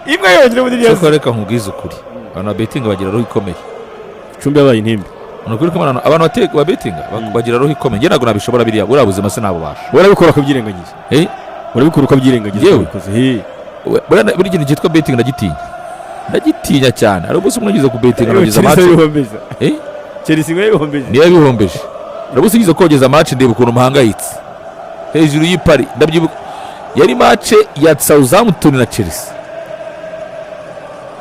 imwe yonyine muri Diaz. Soko reka nkubwize ukuri. Abantu betting bagira roho ikomeye. Icumbi yabaye intimbi. Nukuri ko abantu ba betting bagira roho ikomeye. Nge ntabwo nabishobora biriya buriya buzima sinabo basha. Urabikora ko byirengagije. Urabikora ko byirengagije ubikoze. Buri kintu cyitwa betting ndagitinya cyane. Ari ubuse umuntu ugize ku betting anogeza match. Chelsea ngo yihombeje. Niyo bihombeje. Urabuse ugize kogeza match ndeba ukuntu muhangayitse. Hejuru y'ipari ndabyibuka yari match ya Southampton na Chelsea.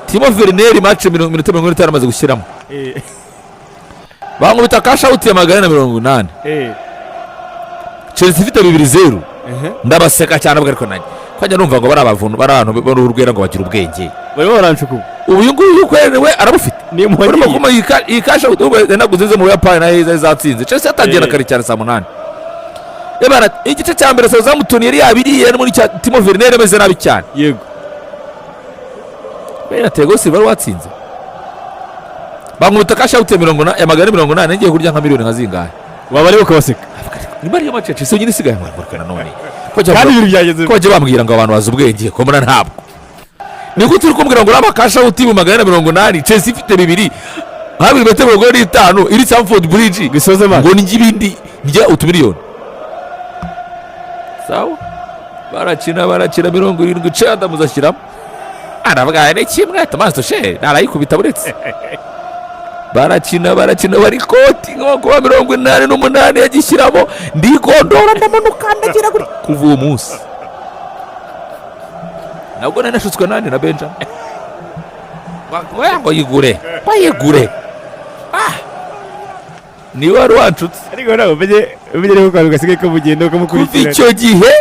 Timo Werner match 50 amaze gushyiramo. Bangubita cash out ya 180. Chelsea ifite 2-0. Ndabaseka cyane bwo nanjye. Kwajya numva ngo bari abantu bari urwera ngo bagira ubwenge. Bari barancuku. Uyu nguyu kwerewe arabufite. Ni muhanye. Kuma iyi cash out naguzize mu Japan na heza zatsinze. Chelsea yatangira kare cyane saa 8. Ebara igice cya mbere Southampton yari yabiriye muri Timo Werner ameze nabi cyane. Yego. Bera Tego Silva watsinze. Bangubita cash out ya 180 ngiye kurya nka miliyoni nkazingahe. Wabari ukabaseka. Ni bari ya match Chelsea nyine sigaye mwarwana none. Kandi ibintu byageze. Ko bambwira ngo abantu bazi ubwenge ko mbona ntabwo. Ni gute uri kumbwira ngo raba cash out mu 180 Chelsea ifite 2 habi betego ngo ni 5 iri Stamford Bridge gisoze match. Ngo ni ngibindi njya utumiliyoni. Sawa barakina 70 cyada muzashyiramo aravuga ne kimwe Thomas Tuchel narayikubita buretse barakina bari koti ngo 88 yagishyiramo ndikondora ndamanuka ndagira guri kuva uwo munsi nabwo nanashutswe nande na Benjamin ngo yigure bayigure ni wari wacutse ariko nawe umenye ko gasigaye ko mugenda ukamukurikira icyo gihe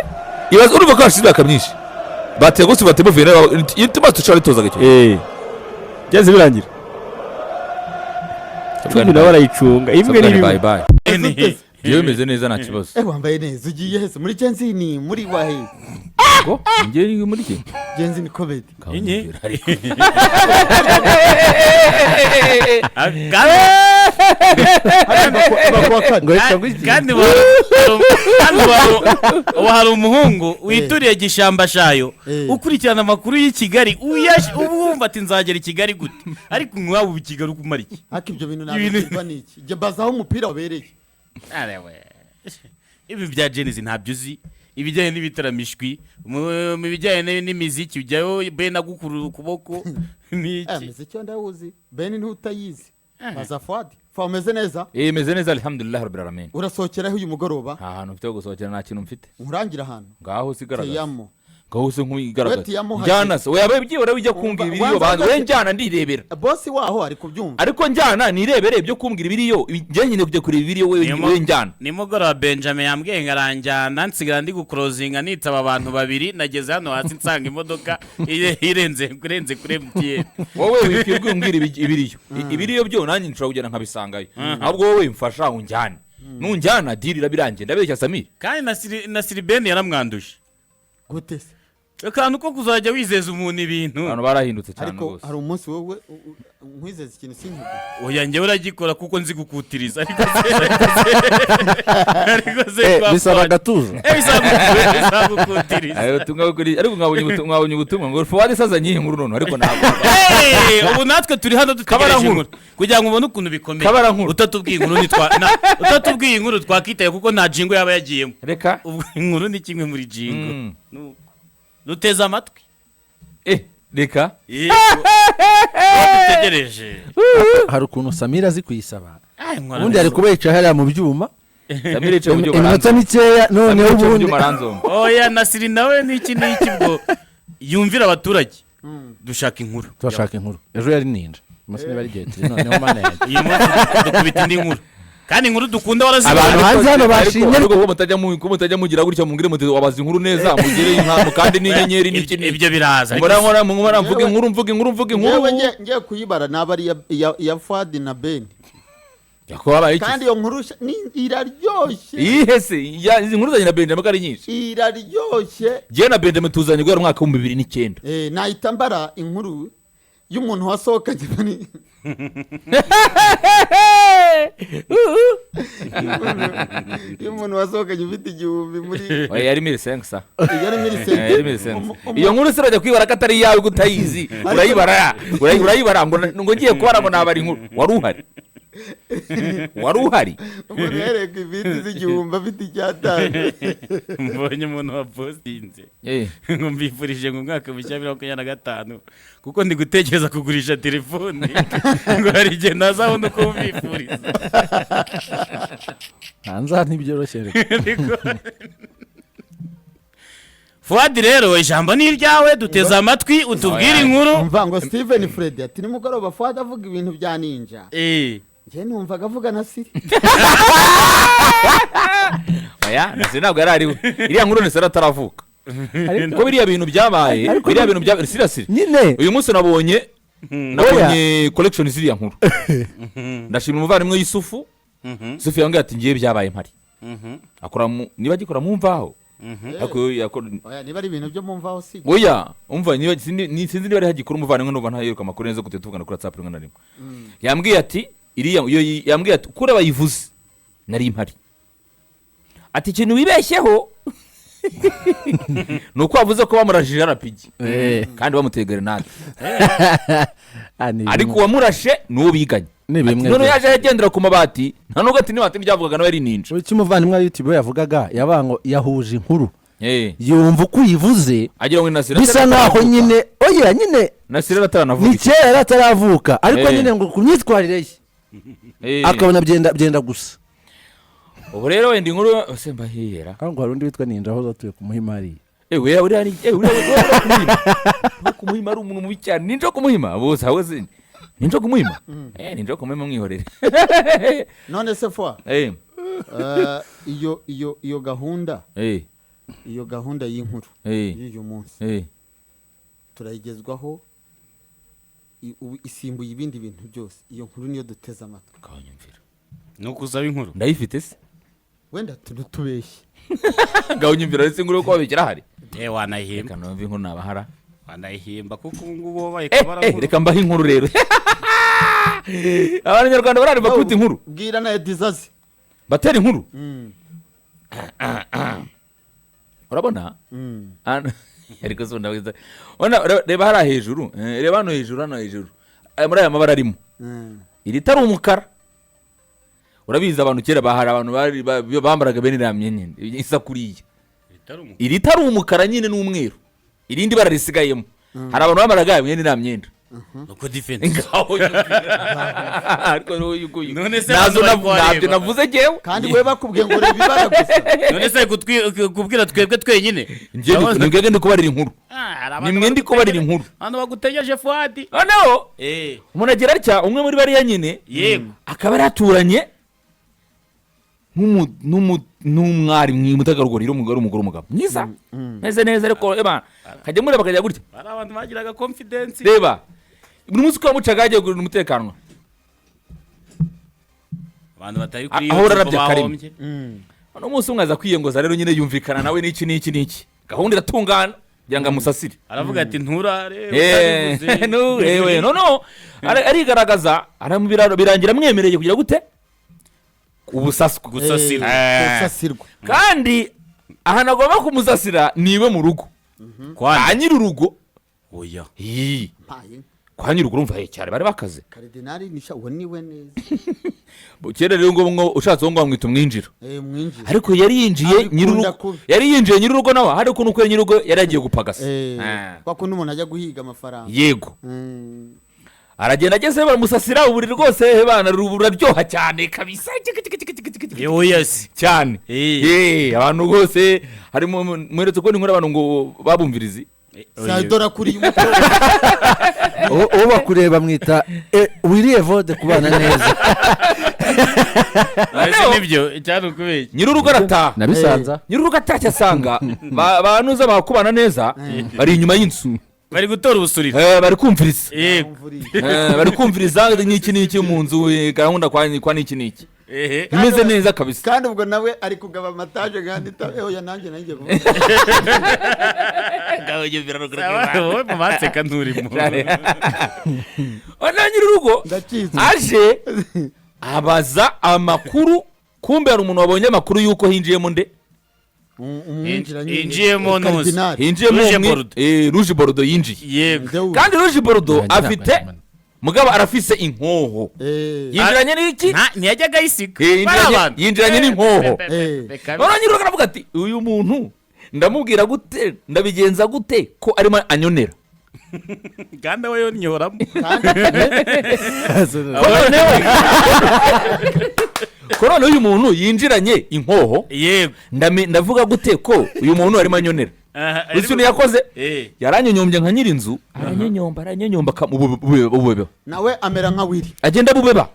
ibaza urumva ko hashize akamyinshi batego si batemo Werner yituma Tuchel tozaga icyo byaze birangira Icumbi nawe arayicunga imwe ni bye bye yewe meze neza nta kibazo wambaye neza ugiye hese muri Chelsea ni muri wahe ko ngiye ni muri ki Chelsea ni comedy inye kandi hari umuhungu wituriye gishamba shayo ukurikirana amakuru y'i Kigali ubumva ati nzagera i Kigali gute ariko mwabo i Kigali ukumara iki ariko ibyo bintu nabyo niki je bazaho umupira wabereye arewe ibi bya Genesis ntabyo uzi ibijyanye n'ibitaramishwi mu bijyanye n'imiziki ujyayo Ben agukuru ukuboko niki muziki ndawuzi Ben ntutayizi baza Fuad fameze neza meze neza alhamdulillah rabbil alamin urasohokeraho uyu mugoroba ahantu mfite gusohokera nta kintu mfite nkurangira ahantu ngaho sigaragaza yamo gahuse nk'igaragaza njyana se oya byibura bijya kumbwira ibiriyo bantu we njyana ndirebera boss waho ari kubyumva ariko njyana nirebere byo kumbwira ibiriyo njye nyine kujya kureba ibiriyo we njyana nimugoroba Benjamin yambwiye ngaranjyana nsigara ndi gucrosinga nitaba abantu babiri nageze hano hasi nsanga imodoka irenze kure MTN wowe wifirwe umbwira ibiriyo byo nanjye nshobora kugenda nkabisangayo ahubwo wowe mfasha unjyane nunjyana dirira birangiye ndabeshya Samir kandi na Silben yaramwanduje gute akantu ko kuzajya wizeza umuntu ibintu abantu barahindutse cyane rwose ariko hari umunsi wowe nkwizeza ikintu sinkigo oya njye uragikora kuko nzi gukutiriza ariko bisaba gatuza bisaba gukutiriza ariko mwabonye ubutumwa ngo Fuad sazanye inkuru none ariko ntabwo ubu natwe turi hano dutegereje inkuru kugira ngo ubone ukuntu bikomeye utatubwiye inkuru twakitaye kuko nta jingo yaba yagiyemo reka inkuru ni kimwe muri jingo nuteze amatwi reka dutegereje hari ukuntu Samira azi kuyisaba ubundi ari kubeca hariya mu byuma Samira yicaye mu byuma iminota mikeya none ubundi oya Nasiri nawe n'iki bwo yumvira abaturage dushaka inkuru ejo yari ninja umusore bari gete noneho mana yaje iyi munsi dukubita indi nkuru kandi inkuru dukunda warazibona abantu hanze hano bashinye ariko mutajya mugira gutya mungire muti wabaza inkuru neza mugire inkamu kandi n'inyenyeri n'ikindi ibyo biraza nkora mvuge inkuru ngiye kuyibara nabari ya Fuad na Ben kandi iyo nkuru iraryoshye ihese izi nkuru zanye na Benjamin ari nyinshi iraryoshye je na Benjamin tuzanye guhera umwaka wa 2009 nahita mbara inkuru y'umuntu wasohokanye iyo umuntu wasohokanye ufite igihumbi muri oya yari 1500 yari muri yari 1500 iyo nkuru sirajya kwibara ko atari yawe gutayizi urayibara ngo ngiye kubara ngo nabari inkuru wari uhari umuntu yereka ibiti z'igihumbi afite icyatanu. mbonye umuntu wapostinze ngo mbifurije ngo umwaka mushya 2025 kuko ndi gutekereza kugurisha telefone ngo hari igihe ntazabona uko mbifuriza. hanza ntibyoroshye Fuadi rero ijambo ni iryawe, duteze amatwi utubwire inkuru. Mva ngo Steven Fred ati nimugoroba Fuadi avuga ibintu bya ninja. Njye numvaga avuga na Siri. oya nasi ntabwo yari ariwe iriya nkuru ni Siri ataravuka ko biriya bintu byabaye Siri nyine uyu munsi nabonye collection ziriya nkuru ndashimira umuvandimwe Yusufu Yusufu yambwiye ati ngiye byabaye mpari akora niba gikora mu mvaho oya niba ari ibintu byo mu mvaho si oya umva niba sinzi niba ari hagikora umuvandimwe n'uba ntayiruka amakuru neza gute tuvugana kuri WhatsApp rimwe na rimwe yambwiye ati iriya yambwiye ati kuri abayivuze nari impari ati ikintu wibeshyeho nuko wavuze ko bamurashije arapigi kandi bamutegera nande ariko wamurashe nuwo biganye none yaje yagendera ku mabati nta nubwo ati niba ryavugaga nawe ari ninja icyo umuvandimwe wa YouTube yavugaga yabango yahuje inkuru yumva uko uyivuze agira ngo Nasira bisa naho nyine oya nyine Nasira atanavuga ni kera ataravuka ariko nyine ngo ku myitwarire ye akabona byenda gusa. ubu rero wenda inkuru semba hiyera ngo hari undi witwa Ninja aho zatuye ku Muhima ari uriya ku Muhima ari umuntu mubi cyane Ninja ku Muhima bose haweze Ninja ku Muhima Ninja ku Muhima mwihorere none se fwa iyo gahunda iyo gahunda y'inkuru y'uyu munsi turayigezwaho isimbuye ibindi bintu byose. Iyo nkuru niyo duteze amatwi kanyumvira nuko uzaba inkuru ndayifite se wenda tubeshye gahonyumvira ndetse ngure ko babikira hari wanayihimba kanomva inkuru nabahara wanayihimba kuko ngubo bayikabara reka mbaho inkuru rero abanyarwanda barari bakuta inkuru bwira na Edizazi batera inkuru urabona ariko zo ndawiza reba hara hejuru reba hano hejuru muri aya mabara arimo iri tari umukara urabiza abantu kera bahara abantu bambaraga bene ramyenye isa kuriya iri tari umukara nyine n'umweru irindi bara risigayemo hari abantu bambaraga bene ramyenda nuko defense ariko none se nabyo navuze jewe kandi we bakubwiye ngo reba ibara gusa none se kubwira twebwe twenyine nibwege ndikubarira inkuru nimwe ndikubarira inkuru hano bagutegeje Fuadi noneho umuntu agira atya umwe muri bariya nyine yego akaba yaraturanye n'umwari mwimutagarugori umugore umugabo mwiza meze neza ariko kajya mureba kajya gutya hari abantu bagiraga confidence reba buri munsi ko mucaga agiye kugura umutekano abantu batari kuri ahora arabya karimi no munsi umwe aza kwiyengoza rero nyine yumvikana nawe n'iki gahunda iratungana byanga amusasire aravuga ati nturare no arigaragaza birangira mwemereye kugira gute ubusasirwa kandi aha nagomba kumusasira niwe mu rugo kwa nyiri urugo oya kwa nyiri urugo urumva cyane bari bakaze Cardinal nisha uwo niwe neza kera rero ngo ushatse ngo bamwita umwinjira ariko yari yinjiye nyiri urugo nawe hari ukuntu ko nyiri urugo yari agiye gupagasa kwa kundi umuntu ajya guhiga amafaranga yego aragenda ageze baramusasira uburiri rwose bana buraryoha cyane kabisa yes cyane abantu rwose harimo mweretse ko n'inkuru abantu ngo babumvirizi sayidora kuri uwo bakureba mwita wiriye vode kubana neza ese nibyo cyane ukubeye nyiri urugo arataha nabisanza nyiri urugo atashye asanga banuza bakubana neza bari inyuma y'inzu bari gutora ubusuriro bari kumviriza bari kumviriza n'iki mu nzu gahunda kwa n'iki imeze neza kabisa kandi ubwo nawe ari kugaba amataje kandi oya nanjye kuvuga gahoye birarugura wowe mu batseka nturimo ona nyiri urugo aje abaza amakuru kumbe hari umuntu wabonye amakuru yuko hinjiyemo nde hinjiyemo nuzi hinjiyemo Rouge Bordeaux yinjiye yego kandi Rouge Bordeaux afite mugabo arafise inkoho yinjiranye n'iki ntiyajyaga ayisiga yinjiranye n'inkoho none nyir'urugo aravuga ati uyu muntu ndamubwira gute ndabigenza gute ko arimo anyonera kandi we yonyoramo ko none uyu muntu yinjiranye inkoho yego ndavuga gute ko uyu muntu arimo anyonera uzi yakoze yaranyonyombye nka nyir'inzu aranyonyomba bubeba nawe amera nka Willy agenda bubeba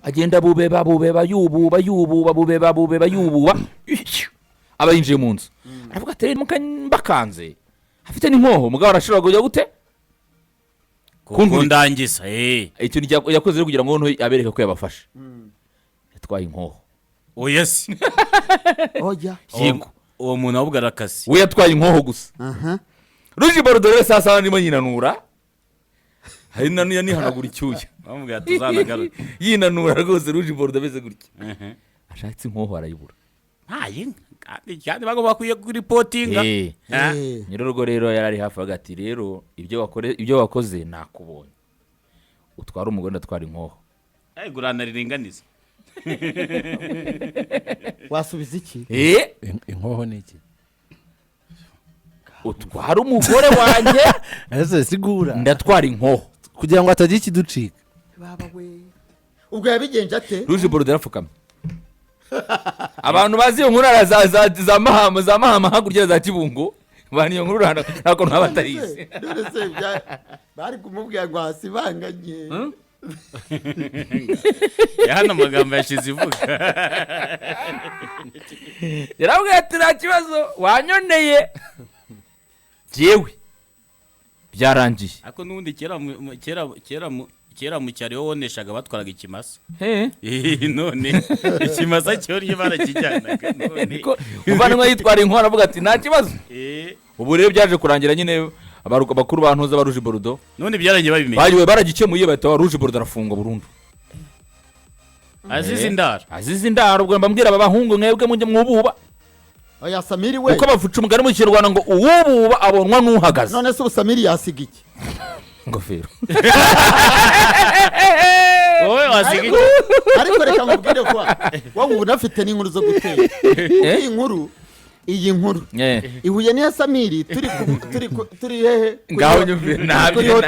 agenda bubeba yububa yububa aba yinjiye mu nzu aravuga ati mbakanze afite n'inkoho mugabo arashobora kujya gute kundangiza ikintu yakoze rero kugira ngo noneho abereke ko yabafashe yatwaye inkoho oya si yego uwo muntu ahubwo arakasi we yatwaye inkoho gusa Rouge Bordeaux rero sasa ndimo yinanura hari nihanagura icyuya bamubwira tuzanagaruke yinanura rwose Rouge Bordeaux ameze gutya ashatse inkoho arayibura kandi bagomba kuripotinga nyir'urugo rero yarari hafi agati rero ibyo wakoze nakubonye utwara umugore ndatwara inkoho gurana riringaniza wasubiza iki inkoho ni iki utwara umugore wanjye ese sigura ndatwara inkoho kugira ngo atagira ikiducika baba we ubwo yabigenje ate Rouge Bordeaux yarapfukamye abantu bazi iyo nkuru za mahama hakurya za Kibungo bani iyo nkuru ntabwo ntaba atarizi bari kumubwira ngo hasibanganye hano amagambo yashize ivuga yarabwira ati nta kibazo wanyoneye jewe byarangiye ariko n'ubundi kera mu cyaro woneshaga batwaraga ikimasa none ikimasa cyorye barakijyanaga umuvandimwe yitwara inkono aravuga ati nta kibazo ubu rero byaje kurangira nyine abakuru bantuza ba Rouge Bordeaux none byarangiye babimenye baragikemuye bahita Rouge Bordeaux arafungwa burundu azize indaro ubwo mbabwira aba bahungu mwebwe mujye mwububa oya Samiri we uko bavuca umugani mu Kinyarwanda ngo uwububa abonwa n'uhagaze none se Samiri yasiga iki ingofero wowe wasiga iki ariko reka nkubwire ko wowe unafite n'inkuru zo gutera iyi nkuru ihuye n'iya Samiri turi hehe ngaho nyumvira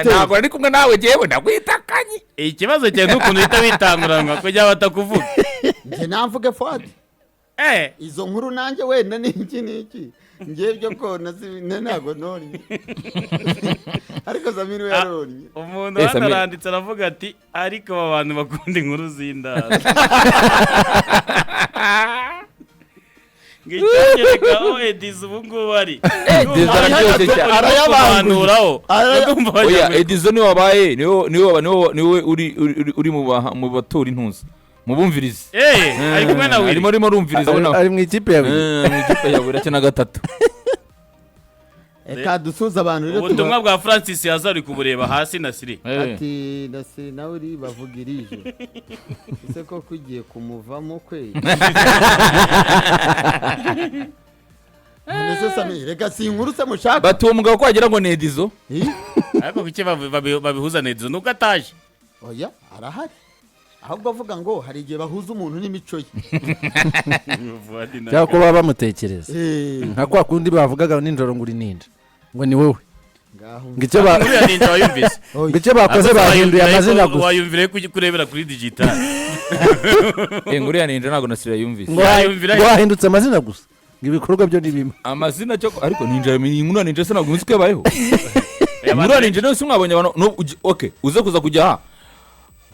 ntabwo ari kumwe nawe jewe ndagwitakanye ikibazo cyawe n'ukuntu uhita witanguranwa kugira batakuvuga njye namvuge Fuad izo nkuru nanjye wenda n'iki ngiye byo ko ntabwo nonye ariko Samiri we yaronye umuntu hano aranditse aravuga ati ariko aba bantu bakunda inkuru z'indaro ngicyereka Edizo ubu ngubu ari arayabanuraho oya Edizo niwe wabaye niwe uri mu batora intuza mubumvirize ari kumwe nawe arimo rumviriza ari mu ikipe yawe irakina gatatu Eka dusuza abantu rero ubutumwa bwa Francis yazari kubureba hasi na Siri ati na Siri nawe uri bavugirije ese ko kugiye kumuvamo kwe nese Samiri reka si inkuru se mushaka batuye umugabo ko wagira ngo ni Edizo ariko kuki babihuza na Edizo nuko ataje oya arahari ahubwo avuga ngo hari igihe bahuza umuntu n'imico ye cyangwa ko baba bamutekereza nka kwa kundi bavugaga nijoro ngo uri ninja ngo ni wowe ngicyo bakoze bahinduye amazina gusa wayumvire kurebera kuri digital nguri ya ninja ntabwo nasira yumvise ngo wahindutse amazina gusa ngo ibikorwa byo ni bimwe amazina cyo ariko ninja inkuru ya ninja se ntabwo nzi ko yabayeho inkuru ya ninja niyo mwabonye abantu okay uze kuza kujya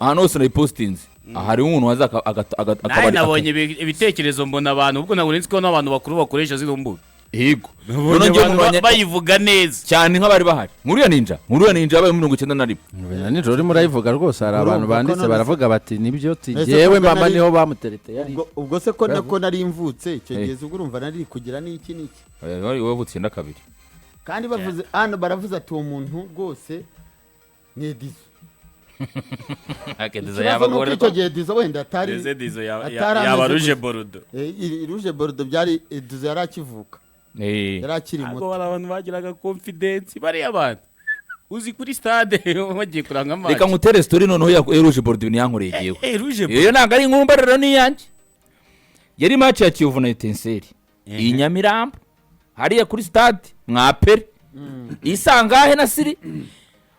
ahantu hose nayipositinze ahari umuntu waza akabari nabonye ibitekerezo mbona abantu ubwo ntabwo nzi ko n'abantu bakuru bakoresha zino mbuga yego bayivuga neza cyane nk'abari bahari nkuru ya ninja yabaye 1991 nijoro urimo urayivuga rwose hari abantu banditse baravuga bati nibyo yewe mama niho bamuterete ubwo se ko nako nari imvutse icyo gihe ubwo urumva nari kugira n'iki wari wavutse inda kabiri kandi bavuze hano baravuze ati uwo muntu rwose ni Edizo Dizo yabagore ko gihe Dizo wenda atari Dizo yaba Rouge Bordeaux Rouge Bordeaux byari Dizo yarakivuka yarakiri muto abo abantu bagiraga confidence bari abantu uzi kuri stade bagiye kuranga match reka ngutere story noneho ya Rouge Bordeaux yankoreye giyeho iyo ntago ari inkuru mbarero ni yanjye yari match ya Kiyovu na Etincelle iyi Nyamirambo hariya kuri stade mwapere isangahe na siri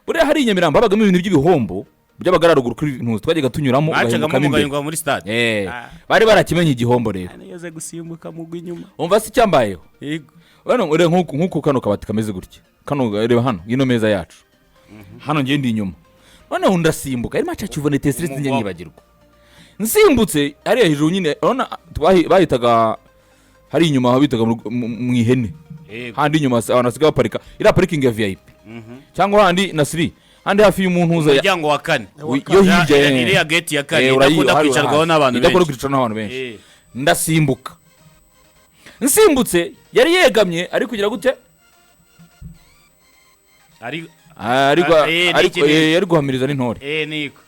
buriya hari Nyamirambo habagamo ibintu by'ibihombo by'abagararuguru kuri ntuzi twajyaga tunyuramo ugahingukamo muri stade bari barakimenye igihombo rero niyoze gusimbuka mugwa inyuma umva se cyambayeho yego bano ure nkuko kano kabati kameze gutya kano reba hano ino meza yacu hano ngende inyuma noneho ndasimbuka ari match Kiyovu na Etincelle nyibagirwa nsimbutse hariya hejuru nyine urabona bahitaga hari inyuma aho bitaga mu ihene handi inyuma abantu basigaye baparika iriya parikingi ya VIP cyangwa handi nasiri handi hafi y'umuntu uza umuryango wa kane yo hirya iriya gate ya kane idakunda kwicarwaho n'abantu benshi ndasimbuka nsimbutse yari yegamye ari kugira gute ariko yari guhamiriza n'intore niko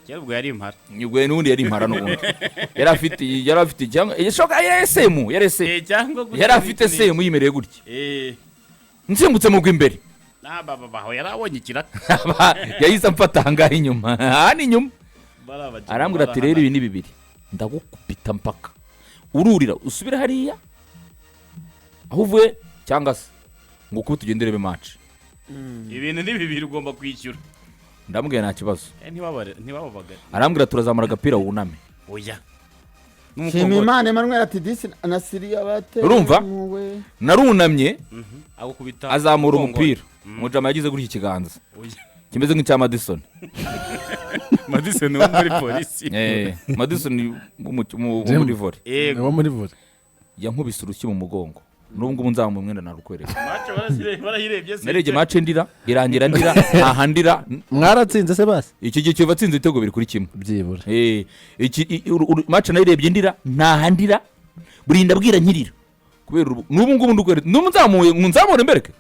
cyarubwo yari impara nyugwe n'undi yari impara n'ubundi yari afite cyangwa yari afite semu yimereye gutya nsimbutse mugwa imbere baho yarabonye ikiraka yahise amfata ahangaha inyuma hano inyuma arambwira ati rero ibi ni bibiri ndagukupita mpaka ururira usubire hariya aho uvuye cyangwa se ngo kuba tugenderebe match ibintu ni bibiri ugomba kwishyura ndamubwiye nta kibazo ntibababagare arambwira turazamura agapira wuname oya Shimimana Emmanuel ati disi na Syria bate urumva narunamye agukubita azamura umupira mujama yagize gutya ikiganza kimeze nk'icya Madison wo muri polisi Madison muri volley yego muri volley yankubise urushyi mu mugongo nubwo nzamuye umwenda narukwereka match barayirebye se narebye match ndira irangira ndira ahandira mwaratsinze se basi iki gihe kiva tsinze ibitego biri kuri kimwe byibura iki match nayirebye ndira ntahandira burinda bwira nkirira kubera nubu ngubu ndukwereka nzamure mbereke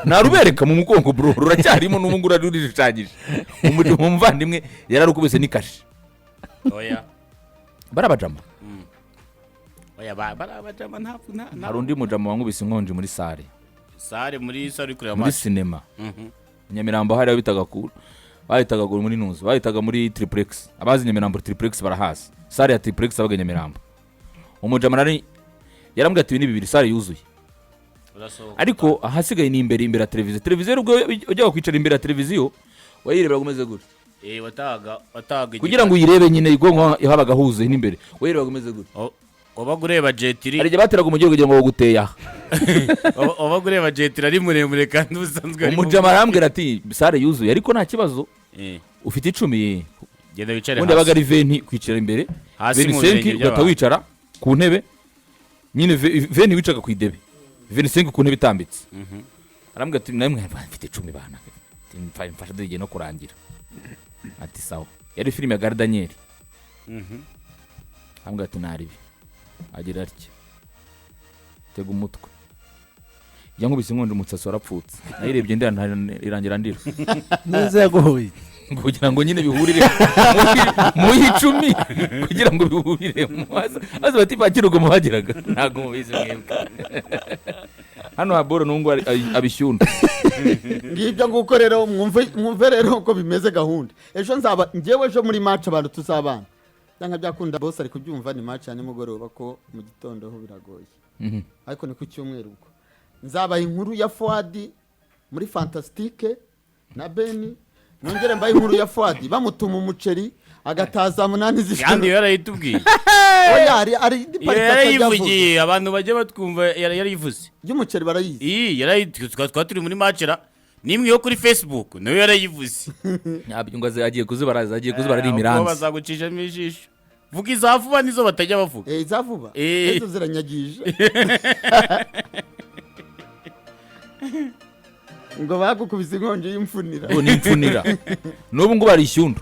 narubereka mu mugongo bro ruracyarimo nubu ngura rurijishagije umuvandimwe yararukubise n'ikashi oya barabajama barabajama nta hari undi mujama wankubise inkonje muri sare muri kureba muri sinema Nyamirambo hari bahitaga muri nuzu bahitaga muri triplex abazi Nyamirambo triplex barahazi sare ya triplex abaga Nyamirambo umujama yarambwira ati ibi bibiri sare yuzuye ariko ahasigaye ni imbere ya televiziyo ubwo ujya kwicara imbere ya televiziyo wayirebera gumeze gutya wataga kugira ngo uyirebe nyine igongo yahabaga huze n'imbere wayirebera gumeze gutya wabaga ureba jetiri arije bateraga umujyi kugira ngo baguteye aha wabaga ureba jetiri ari muremure kandi ubusanzwe umujama arambwira ati sare yuzuye ariko nta kibazo ufite 10 genda wicare hasi undi abaga ari 20 kwicara imbere 25 ugata wicara ku ntebe nyine 20 wicaga ku idebe 25 ku ntebe itambitse arambwira ati namwe mfite 10 bana mfasha dege no kurangira ati sawa yari filime ya Gardaniel arambwira ati naribi agira atya tega umutwe yankubise inkonje umutsatsi warapfutse nayirebye ndira irangira ndira neze yagoye kugira ngo nyine bihurire mu 10 kugira ngo bihurire maze bati bakirugo muhagiraga ntago mubizi mwebwe hano haboro nungu abishyunda ngibyo nguko rero mwumve rero uko bimeze gahunda ejo nzaba ngewe ejo muri match abantu tuzabana cyangwa byakunda boss ari kubyumva ni match ya nimugoroba ko mu gitondo ho biragoye ariko ni ku cyumweru ubwo nzaba inkuru ya Fuadi muri Fantastique na Beni nongere mbaye inkuru ya Fuadi bamutuma umuceri agataza 8 z'ijoro kandi yarayitubwiye oya ari yarayivugiye abantu bajye batwumva yarayivuze y'umuceri barayizi twaturi muri matchera nimwe yo kuri Facebook nayo yarayivuze nyabyo ngo agiye kuzibaraza ari imiranzi bazagucisha mijisho vuga izavuba nizo batajya bavuga izavuba ezo ziranyagije ngo bagukubise inkonje y'imfunira n'ubu ngo bari ishyundo